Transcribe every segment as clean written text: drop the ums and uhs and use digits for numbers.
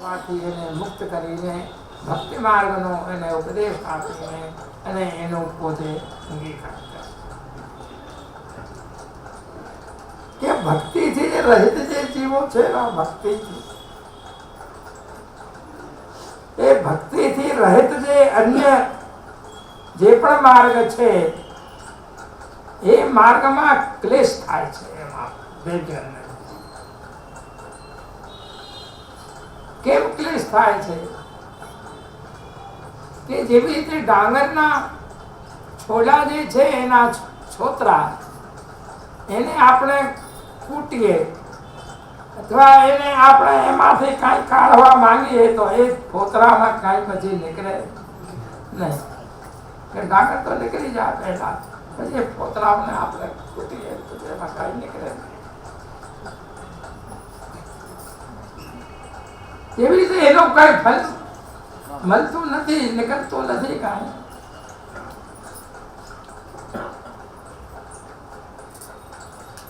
માંથી એને મુક્ત કરીને ભક્તિ માર્ગનો એને ઉપદેશ આપીને અને એનો પોતે અંગીકાર કરે કે ભક્તિથી જે રહિત જે જીવો છે ભક્તિથી એ ભક્તિથી રહિત જે અન્ય જે પણ માર્ગ છે એ માર્ગમાં ક્લેશ થાય છે. એમાં કેમ ક્લેશ થાય છે કે જેવી રીતે ડાંગરના છોડા જે છે એના છોતરા એને આપણે કૂટીએ અથવા એને આપણે એમાંથી કાંઈ કાઢવા માંગીએ તો એ ફોતરામાં કાંઈ પછી નીકળે નહીં કે ડાંગર તો નીકળી જાય પહેલા પછી ફોતરાઓને આપણે કૂટીએ તો એમાં કાંઈ નીકળે નહીં. એવી રીતે એનો કઈ ફલ મળતું નથી, નીકળતું નથી કાંઈ.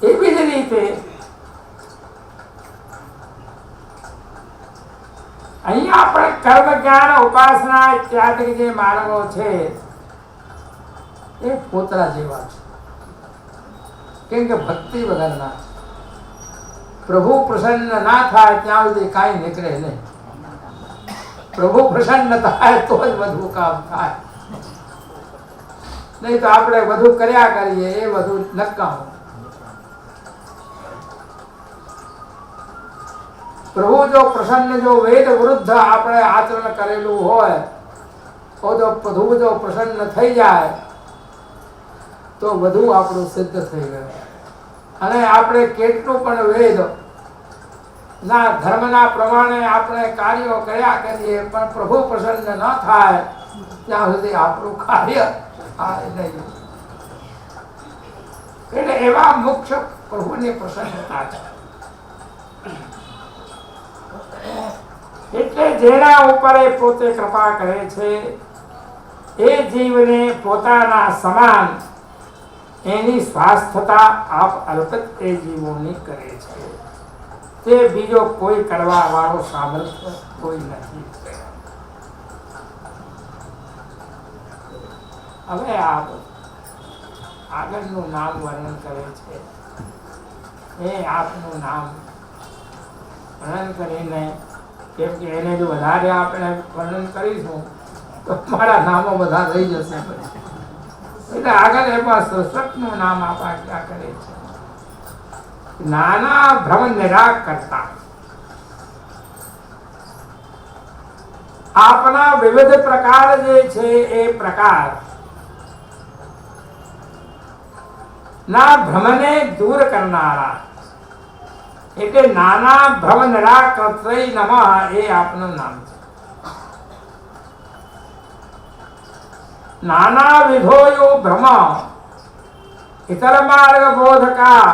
એવી જ રીતે અહીંયા આપણે કર્મ જ્ઞાન ઉપાસના ઇત્યાદિ જે માર્ગો છે એ પોતરા જેવા છે. કેમ કે ભક્તિ વગરના પ્રભુ પ્રસન્ન ના થાય ત્યાં સુધી કાંઈ નીકળે નહીં. પ્રભુ પ્રસન્ન થાય તો જ વધુ કામ થાય, નહીં તો આપણે વધુ કર્યા કરીએ એ વધુ નકામું. પ્રભુ જો પ્રસન્ન જો વેદ વિરુદ્ધ આપણે આચરણ કરેલું હોય તો જો પ્રભુ જો પ્રસન્ન થઈ જાય તો વધુ આપણું સિદ્ધ થઈ ગયું. અને આપણે કેટલું પણ વેદ ના ધર્મના પ્રમાણે આપણે કાર્યો કર્યા કરીએ પણ પ્રભુ પ્રસન્ન ન થાય ત્યાં સુધી આપણું કાર્ય થાય નહીં. એટલે એવા મુખ્ય પ્રભુની પ્રસન્નતા છે. એટલે જેના ઉપર એ પોતે કૃપા કરે છે એ જીવને પોતાના સમાન એની સ્વાસ્થ્યતા આપ અર્પિત એ જીવોની કરે છે. તે બીજો કોઈ કરવા વાળો સામર્થ્ય કોઈ નથી. હવે આગળનું નામ વર્ણન કરે છે. એ આપનું નામ વર્ણન કરીને, કેમ કે એને જો વધારે આપણે વર્ણન કરીશું તો મારા નામો બધા રહી જશે. એટલે આગળ એમાં સશક્તનું નામ આપ્યા કરે છે. નાના ભ્રમ નિરાકર્તા, આપના વિવિધ પ્રકાર જે છે એ પ્રકાર ના ભ્રમને દૂર કરનારા એટલે નાના ભ્રમ નિરાકર્તય નમઃ એ આપનું નામ છે. નાના વિધોયો ભ્રમ ઇતર માર્ગ બોધકા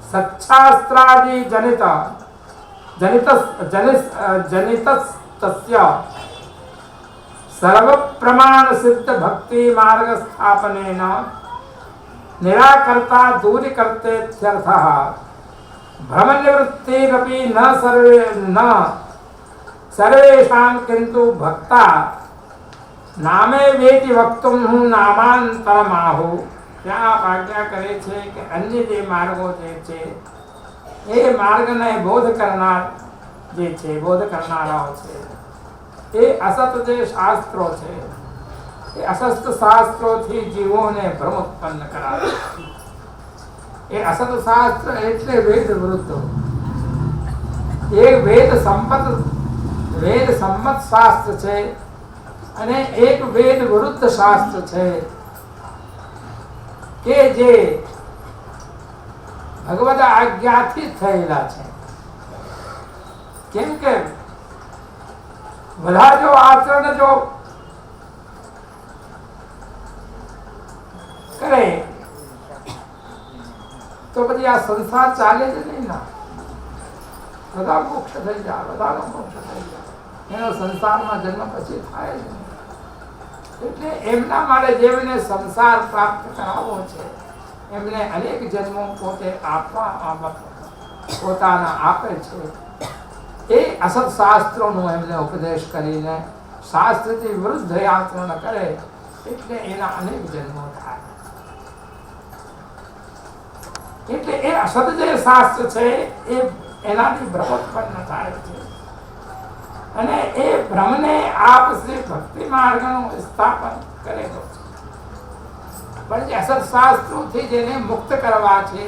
સચ્છાસ્ત્રાદि જનિત તસ્ય સર્વ પ્રમાણ સિદ્ધ ભક્તિ માર્ગ સ્થાપનેન નિરાકર્તા દૂરી કર્તેત્યર્થઃ. ભ્રમ નિવૃત્તિરપि ન સર્વેષાં કિંતુ ભક્તા નામે વેતિ વક્તુમ નામાંતરમાહુ. ત્યાં આજ્ઞા કરે છે કે અન્ય જે માર્ગો જે છે એ માર્ગને બોધ કરનાર જે છે, બોધ કરનારાઓ છે એ અસત જે શાસ્ત્રો છે એ અસત શાસ્ત્રોથી જીવોને ભ્રમ ઉત્પન્ન કરાવે. એ અસત શાસ્ત્ર એટલે વેદ વિરુદ્ધ. એક વેદ સંમત શાસ્ત્ર છે અને એક વેદ વિરુદ્ધ શાસ્ત્ર છે કે જે ભગવદ આજ્ઞાથી થયેલા છે. કેમ કે બધા જો આચરણ જો કરે તો પછી આ સંસાર ચાલે જ નહીં ના. બધા મોક્ષ થઈ જાય, બધાનો મોક્ષ થઈ જાય, એનો સંસારમાં જન્મ પછી થાય જ નહીં. એટલે એમના માટે જેમને સંસાર પ્રાપ્ત કરાવવો છે એમને અનેક જન્મો પોતે આપવા પોતાના આપે છે. એ અસત શાસ્ત્રોનો એમને ઉપદેશ કરીને શાસ્ત્રથી વિરુદ્ધ આચરણ કરે એટલે એના અનેક જન્મો થાય. એટલે એ અસત જે શાસ્ત્ર છે એ એનાથી ભ્રમ ઉત્પન્ન થાય છે અને એ ભ્રમને આપ શ્રી ભક્તિ માર્ગનું સ્થાપન કરેલો છે. પણ જે અસત શાસ્ત્રોથી જેને મુક્ત કરવા છે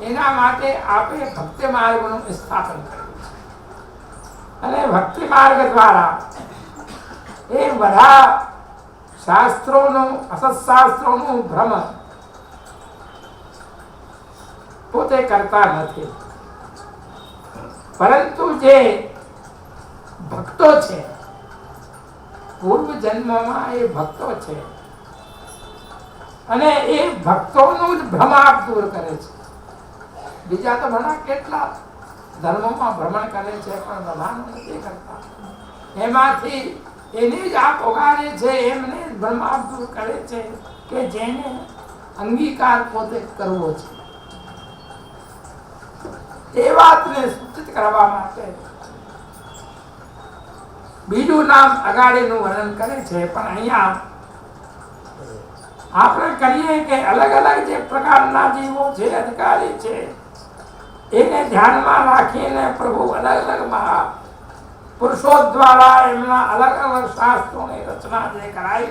એના માટે આપે ભક્તિ માર્ગનું સ્થાપન કર્યું છે અને ભક્તિ માર્ગ દ્વારા એ બધા શાસ્ત્રોનું અસત શાસ્ત્રોનું ભ્રમ પોતે કરતા નથી, પરંતુ જે ભક્તો છે પૂર્વ જન્મમાં એ ભક્તો છે અને એ ભક્તોનું જ ભ્રમ આપ દૂર કરે છે. બીજા તો ઘણા કેટલા ધર્મોમાં ભ્રમણ કરે છે પણ બધાનું નથી કરતા. એમાંથી એની જ આપ ઓગાળે છે, એમને જ ભ્રમ આપ દૂર કરે છે કે જેને અંગીકાર પોતે કરવો છે. એ વાતને સૂચિત કરવા માટે બીજું નામ અગાડીનું વર્ણન કરે છે. પણ અહીંયા આપણે કહીએ કે અલગ અલગ જે પ્રકારના જીવો છે, અધિકારી છે, એને ધ્યાનમાં રાખીને પ્રભુ અલગ અલગ પુરુષો દ્વારા એમના અલગ અલગ શાસ્ત્રોની રચના જે કરાઈ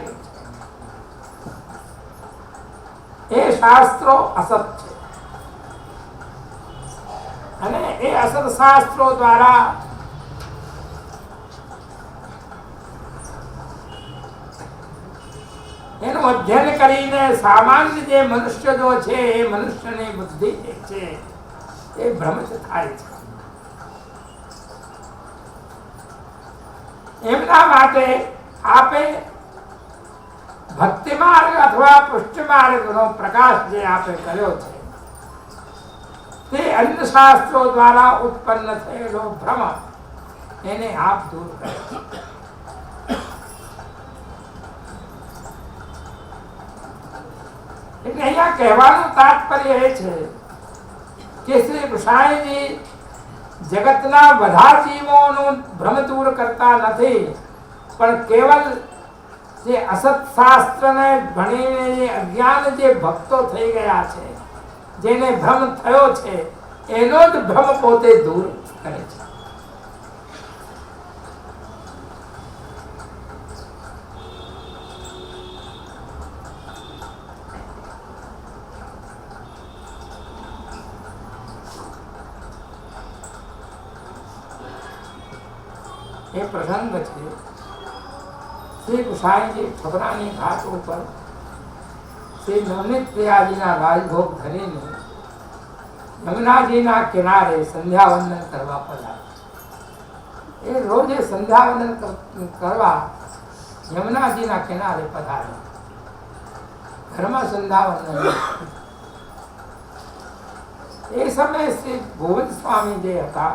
છે એ શાસ્ત્રો અસત છે અને એ અસત શાસ્ત્રો દ્વારા એનું અધ્યયન કરીને સામાન્ય જે મનુષ્ય જો છે એ મનુષ્યની બુદ્ધિ જે છે એ ભ્રમિત થાય છે. એમના માટે આપે ભક્તિ માર્ગ અથવા પુષ્ટિ માર્ગનો પ્રકાશ જે આપે કર્યો છે તે અન્ય શાસ્ત્રો દ્વારા ઉત્પન્ન થયેલો ભ્રમ એને આપ દૂર કરે. એટલે અહીંયા કહેવાનું તાત્પર્ય એ છે કે શ્રી કૃષ્ણજી જગતના બધા જીવોનું ભ્રમ દૂર કરતા નથી, પણ કેવલ જે અસત શાસ્ત્રને ભણીને જે અજ્ઞાન જે ભક્તો થઈ ગયા છે, જેને ભ્રમ થયો છે, એનો જ ભ્રમ પોતે દૂર કરે છે. એ પ્રસંગ છે શ્રી કૃષ્ણજી છોકરાની ઘાટ ઉપર શ્રી નવનીત પ્રિયાજીના રાજભોગ ધરીને યમુનાજીના કિનારે સંધ્યાવંદન કરવા પધારે. એ રોજે સંધ્યાવંદન કરવા યમુનાજીના કિનારે પધારે. ઘરમાં સંધ્યાવંદન એ સમયે શ્રી ગોવિંદ સ્વામી જે હતા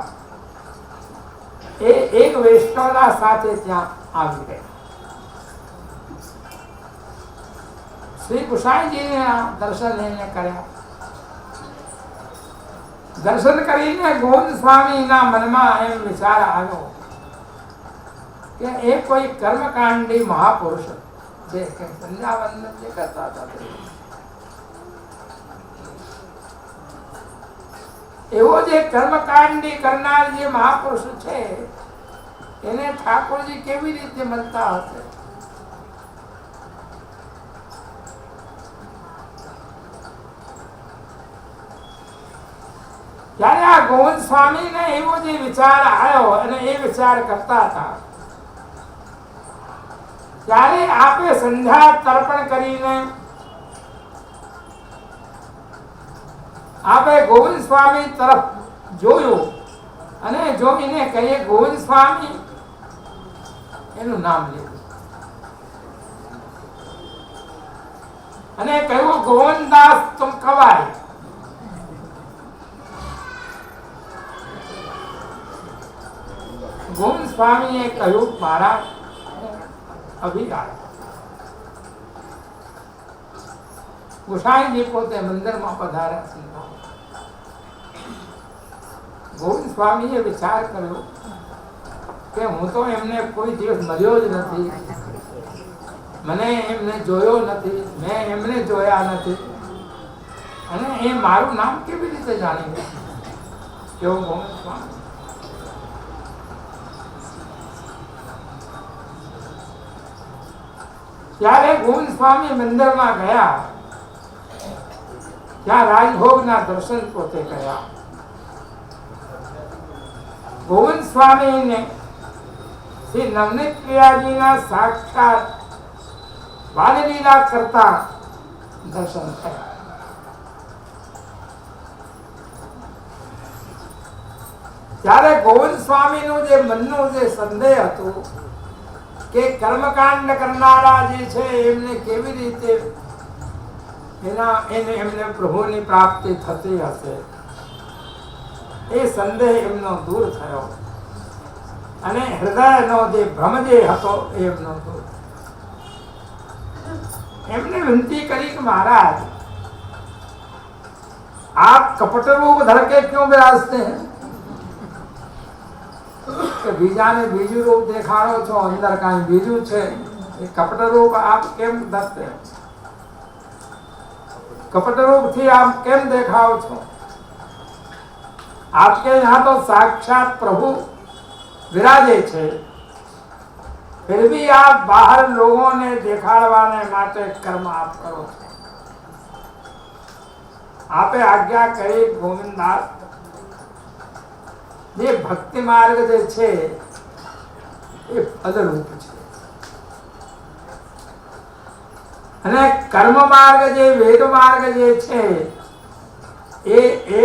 એ એક વૈષ્ણવના સાથે ત્યાં આવી ગયા. શ્રી કૃષ્ણજીને દર્શન એને કર્યા. દર્શન કરીને ગોવિંદ સ્વામીના મનમાં એમ વિચાર આવ્યો કે એ કોઈ કર્મકાંડી મહાપુરુષ જે સંધ્યાવંદન જે કરતા હતા એવો જે કર્મકાંડી કરનાર જે મહાપુરુષ છે એને ઠાકોરજી કેવી રીતે મળતા હશે? ત્યારે આ ગોવિંદ સ્વામી ને એવો જે વિચાર આવ્યો અને એ વિચાર કરતા હતા ત્યારે આપે સંધ્યા તર્પણ કરીને આપે ગોવિંદ સ્વામી તરફ જોયું અને જોઈને કહીએ ગોવિંદ સ્વામી એનું નામ લીધું અને કહ્યું ગોવિંદદાસ તુમ કવાય. ગોવિંદ સ્વામીએ કહ્યું મારા અભિરાય. ગોસાઈજી પોતે મંદિરમાં પધાર્યા. ગોવિંદ સ્વામીએ વિચાર કર્યો કે હું તો એમને કોઈ દિવસ મળ્યો જ નથી, મને એમને જોયો નથી, મેં એમને જોયા નથી, અને એ મારું નામ કેવી રીતે જાણી ગયા? કેવું ગોવિંદ સ્વામી. ત્યારે ગોવિંદ સ્વામી મંદિરમાં ગયા, ત્યાં રાજભોગના દર્શન પોતે કર્યા. ગોવિંદ સ્વામીને શ્રી નવનીત પ્રિયાજીના સાક્ષાત બાલલીલા કરતા દર્શન થયા. ત્યારે ગોવિંદ સ્વામીનું જે મનનું જે સંદેહ હતું કે કર્મકાંડ કરનારા જે છે એમને કેવી રીતે એમને પ્રભુની પ્રાપ્તિ થતી હશે, એ સંદેહ એમનો દૂર થયો અને હૃદયનો જે ભ્રમ જે હતો એમનો દૂર. એમને વિનંતી કરી કે મહારાજ आप कपट रूप धर के क्यों विराजते हैं? કે બીજાને બીજું રૂપ દેખાડો છો, અંદર કાંઈ બીજું છે, એ કપટ રૂપ આપ કેમ ધરતે? कपट रूप थी आप केम देखाओ छो? आपके यहाँ तो साक्षात प्रभु विराजे छे, फिर भी आप बाहर लोगों ने देखाड़वाने माटे कर्म आप करो छो. आपे आज्ञा करी गोविंददास, ये भक्ति मार्ग जे छे ये फलरूप छे, અને કર્મ માર્ગ જે વેદ માર્ગ જે છે એ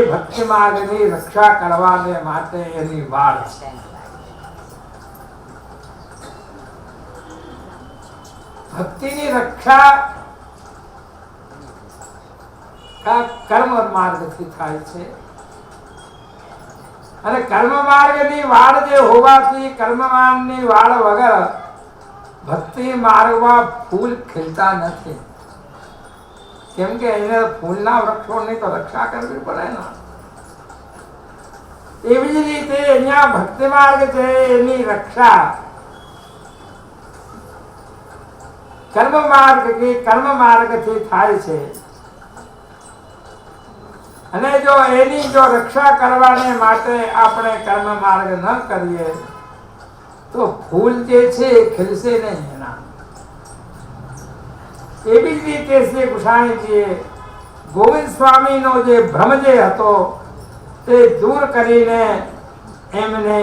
ભક્તિ માર્ગની રક્ષા કરવાને માટે એની વાડ છે. ભક્તિની રક્ષા કર્મ માર્ગથી થાય છે, અને કર્મ માર્ગની વાડ જે હોવાથી કર્મમાનની વાડ વગર ભક્તિ માર્ગમાં ફૂલ ખીલતા નથી. કેમ કે એને ફૂલના વૃક્ષોની તો રક્ષા કરવી પડે ને. એવી જ રીતે અહીંયા ભક્તિ માર્ગ છે એની રક્ષા કર્મ માર્ગથી થાય છે. અને જો એની જો રક્ષા કરવાને માટે આપણે કર્મ માર્ગ ન કરીએ તો ફૂલ જે છે ખીલશે નહીં એના. એવી જ રીતે શ્રી ગુસાઈજીએ ગોવિંદ સ્વામીનો જે ભ્રમ જે હતો તે દૂર કરીને એમને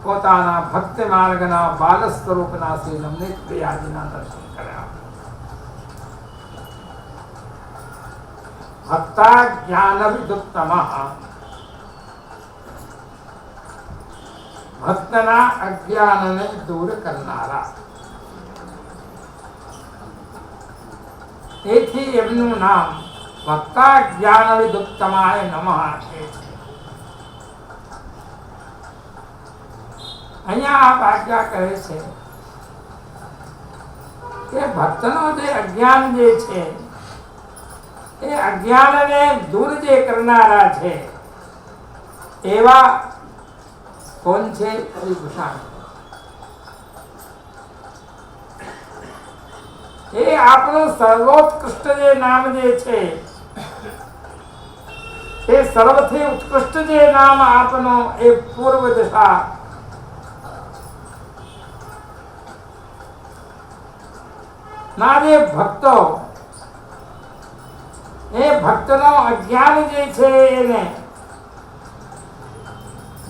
પોતાના ભક્તિ માર્ગના બાલ સ્વરૂપના શ્રી નવનીત પ્રિયાજીના દર્શન કર્યા. ભક્તા જ્ઞાન વિદુત્તમઃ, ભક્તના અજ્ઞાનને દૂર કરનારા. તેથી એમનું નામ ભક્તા જ્ઞાન વિદુત્તમાય નમઃ છે. અહીંયા આપ આજ્ઞા કરે છે કે ભક્તનો જે અજ્ઞાન જે છે એ અજ્ઞાનને દૂર જે કરનારા છે એવા કોણ છે? શ્રી ભૂષણ. એ આપણું સર્વોત્કૃષ્ટ જે નામ જે છે એ સર્વથી ઉત્કૃષ્ટ જે નામ આપનો એ પૂર્વ દિશા ના જે ભક્તો એ ભક્તનો અજ્ઞાન જે છે એને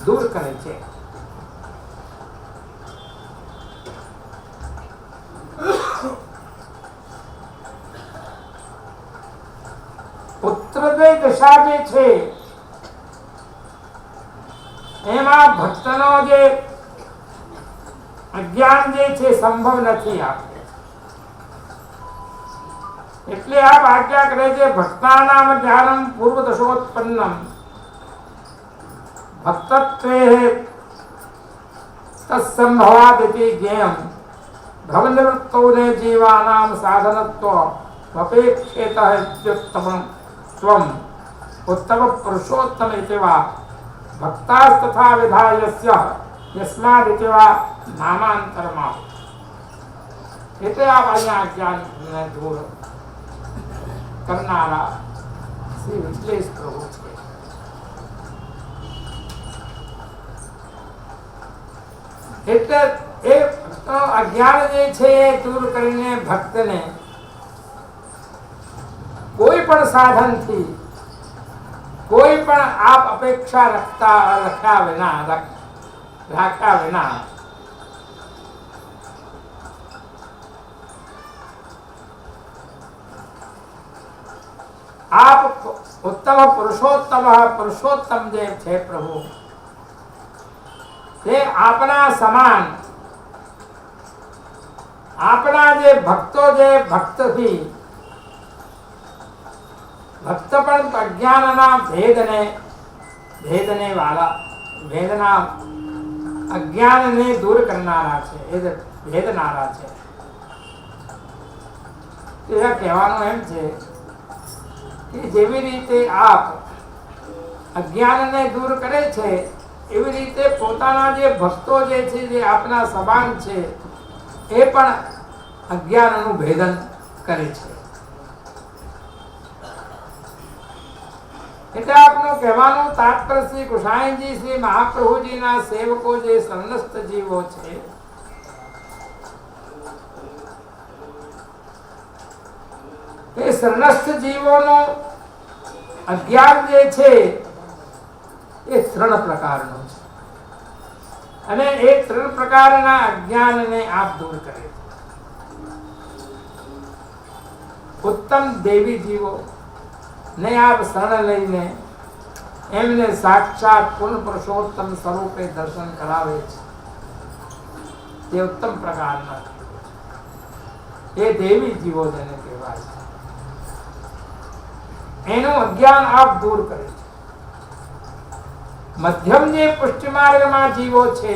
દૂર કરે છે. પુત્રદય દશા જે છે એમાં ભક્તનો જે અજ્ઞાન જે છે સંભવ નથી આપે. એટલે આપ આજ્ઞા કરે છે ભક્તાનામ જ્ઞાનમ પૂર્વ દશોત્પન્નમ ભક્તત્વે તત્સંભવાદિતિ જ્ઞેયમ ભવનિવૃત્તૌને જીવાનામ સાધનત્વ અપેક્ષેતઃ ઇત્યુત્તમં ત્વમ ઉત્તમ પુરુષોત્તમ ઇતિ વા ભક્તાસ્તથા વિધાયસ્ય યસ્માદિત્યવા નામાંતરમાં. એટલે આપ અહીંયા અજ્ઞાનને દૂર કરનારા શ્રી વિશ્લેષ પ્રભુ છે. એટલે એ અજ્ઞાન જે છે એ દૂર કરીને ભક્તને કોઈ પણ સાધનથી કોઈ પણ આપ અપેક્ષા રાખ્યા વિના આપ ઉત્તમ પુરુષોત્તમ જે છે પ્રભુ તે આપના સમાન આપણા જે ભક્તો જે ભક્તથી ભક્ત પણ અજ્ઞાનના ભેદના અજ્ઞાનને દૂર કરનારા છે, એ ભેદનારા છે. કહેવાનું એમ છે કે જેવી રીતે આપ અજ્ઞાનને દૂર કરે છે એવી રીતે પોતાના જે ભક્તો જે છે જે આપના સમાન છે એ પણ અજ્ઞાનનું ભેદન કરે છે. એટલે આપનું કહેવાનું તાત્પર્ય શ્રી કૃષ્ણજી શ્રી મહાપ્રભુજીના સેવકો જે શરણસ્થ જીવો છે એ શરણસ્થ જીવોનો અજ્ઞાન જે છે એ 3 પ્રકારનો છે અને એ 3 પ્રકારના અજ્ઞાનને આપ દૂર કરે છે. ઉત્તમ દેવી જીવો ને આપ શરણ લઈને એમને સાક્ષાત પૂર્ણ પુરુષોત્તમ સ્વરૂપે દર્શન કરાવે છે. તે ઉત્તમ પ્રકારના એ દેવી જીવો જેને કહેવાય છે. એનું અજ્ઞાન આપ દૂર કરે છે. મધ્યમ જે પુષ્ટિ માર્ગમાં જીવો છે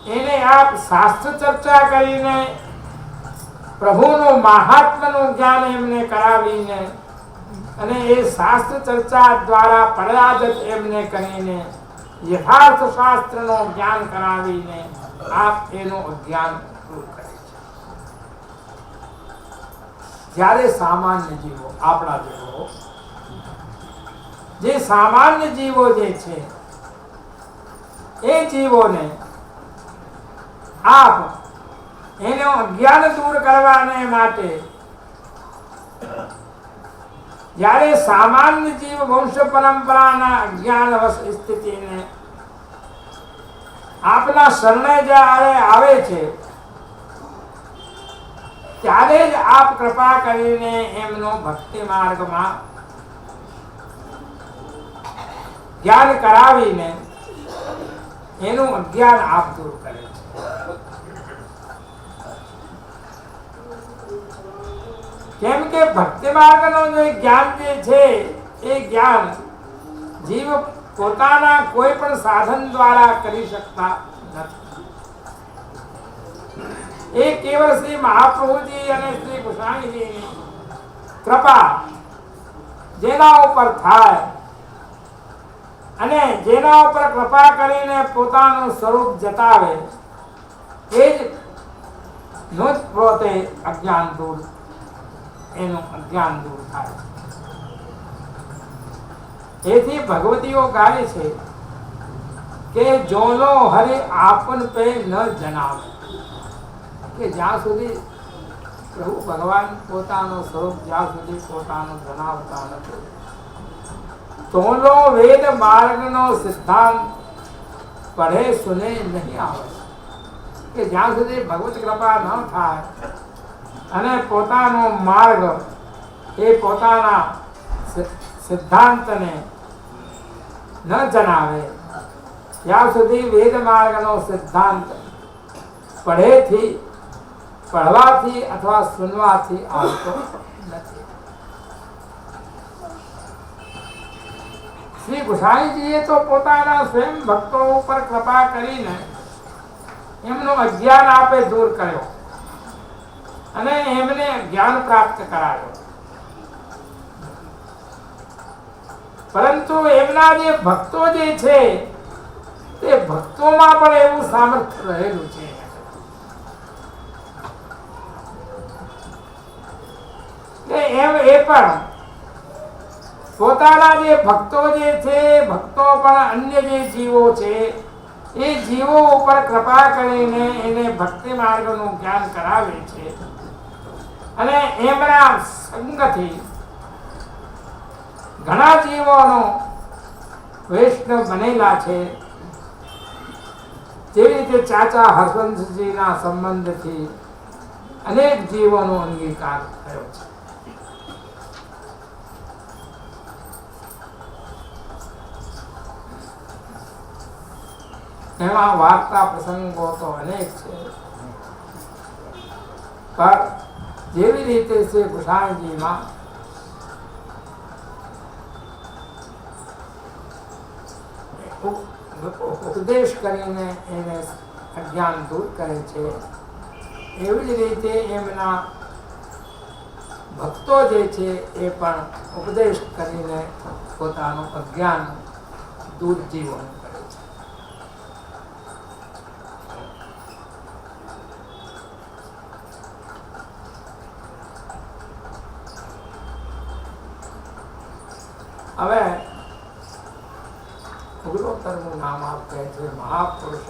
એને આપ શાસ્ત્ર ચર્ચા કરીને પ્રભુનું મહાત્માનું જ્ઞાન એમને કરાવીને અને એ શાસ્ત્ર ચર્ચા દ્વારા પરાજત એમને કરીને યથાર્થ શાસ્ત્રનું જ્ઞાન કરાવીને આપ એનું અજ્ઞાન દૂર કરે છે. જ્યારે સામાન્ય જીવો આપણા જેવો જે સામાન્ય જીવો જે છે એ જીવોને આપ એનું અજ્ઞાન દૂર કરવાને માટે જ્યારે સામાન્ય જીવ વંશ પરંપરાના અજ્ઞાનવશ સ્થિતિને આપના શરણે જ્યારે આવે છે ત્યારે જ આપ કૃપા કરીને એમનો ભક્તિ માર્ગમાં જ્ઞાન કરાવીને એનું અજ્ઞાન આપ દૂર કરે છે. કેમ કે ભક્તિ માર્ગનું જે જ્ઞાન જે છે એ જ્ઞાન જીવ પોતાના કોઈ પણ સાધન દ્વારા કરી શકતા નથી. એ કેવળ શ્રી મહાપ્રભુજી અને શ્રી કૃષ્ણજીની કૃપા જેના ઉપર થાય અને જેના ઉપર કૃપા કરીને પોતાનું સ્વરૂપ જતાવે એ જ નો જ પોતે અજ્ઞાન દૂર એનું અજ્ઞાન દૂર થાય. એથી ભગવતીઓ ગાય છે કે જોનો હરે આપન પે ન જણાવે, કે જ્યાં સુધી પ્રભુ ભગવાન પોતાનું સ્વરૂપ જ્યાં સુધી પોતાનું જણાવતા નથી તોનો વેદ માર્ગનો સિદ્ધાંત પઢે સુને નહીં આવે. કે જ્યાં સુધી ભગવત કૃપા ન થાય અને પોતાનો માર્ગ એ પોતાના સિદ્ધાંતને ન જણાવે ત્યાં સુધી વેદ માર્ગનો સિદ્ધાંત પઢવાથી અથવા સુનવાથી આવતો નથી. શ્રી ગુસાઈજીએ તો પોતાના સ્વયં ભક્તો ઉપર કૃપા કરીને એમનું અજ્ઞાન આપે દૂર કર્યો અને એમને જ્ઞાન પ્રાપ્ત કરાવ્યો. પરંતુ એમના જે ભક્તો જે છે તે ભક્તોમાં પણ એવું સામર્થ્ય રહેલું છે કે એમ એ પણ પોતાના જે ભક્તો જે છે, ભક્તો પણ અન્ય જે જીવો છે એ જીવો ઉપર કૃપા કરીને એને ભક્તિ માર્ગનું જ્ઞાન કરાવે છે અને એમના સંગથી ઘણા જીવોનો વૈષ્ણવ બનેલા છે. જેવી રીતે ચાચા હરવંશજીના સંબંધથી અનેક જીવોનો અંગીકાર થયો છે. એમાં વાર્તા પ્રસંગો તો અનેક છે, પણ જેવી રીતે શ્રી ગુસાઈજીમાં ઉપદેશ કરીને એને અજ્ઞાન દૂર કરે છે, એવી જ રીતે એમના ભક્તો જે છે એ પણ ઉપદેશ કરીને પોતાનું અજ્ઞાન દૂર જીવન કરે છે. હવે ગુરુતરનું નામ આપે છે મહાપુરુષ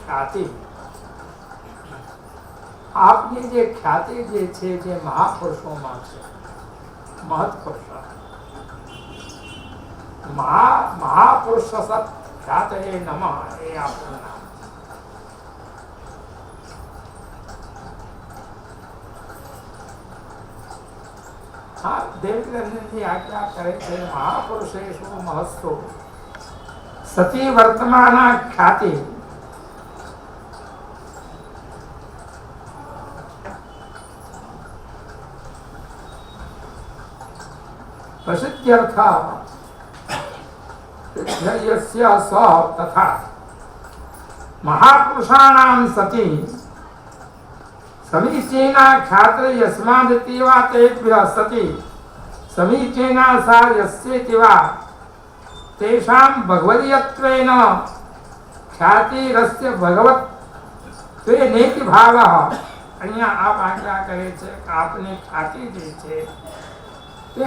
ખ્યાતિ. આપની જે ખ્યાતિ જે છે જે મહાપુરુષોમાં છે, મહત્પુરુષ મહાપુરુષ ખ્યાત એ નમઃ એ આપણું નામ. હા, દેવગ્રંથની આજ્ઞા કરે છે મહાપુરુષેષુ મહસ્તો સતી વર્તમાના ખ્યાતિ. પ્રસિદ્ધ્યર્થ યસ્ય સ તથા મહાપુરુષાણામ સતી સમીચીના ખ્યાત્ર યસ્માદિતિવા તેભ્યઃ સતી સમીચીના સા યસ્યેતિવા તેષાં ભગવદીયત્વેન ખ્યાતિરસ્ય ભગવત્વેનેતિ ભાવઃ. અહીંયા આપ આજ્ઞા કરે છે કે આપની ખ્યાતિ જે છે તે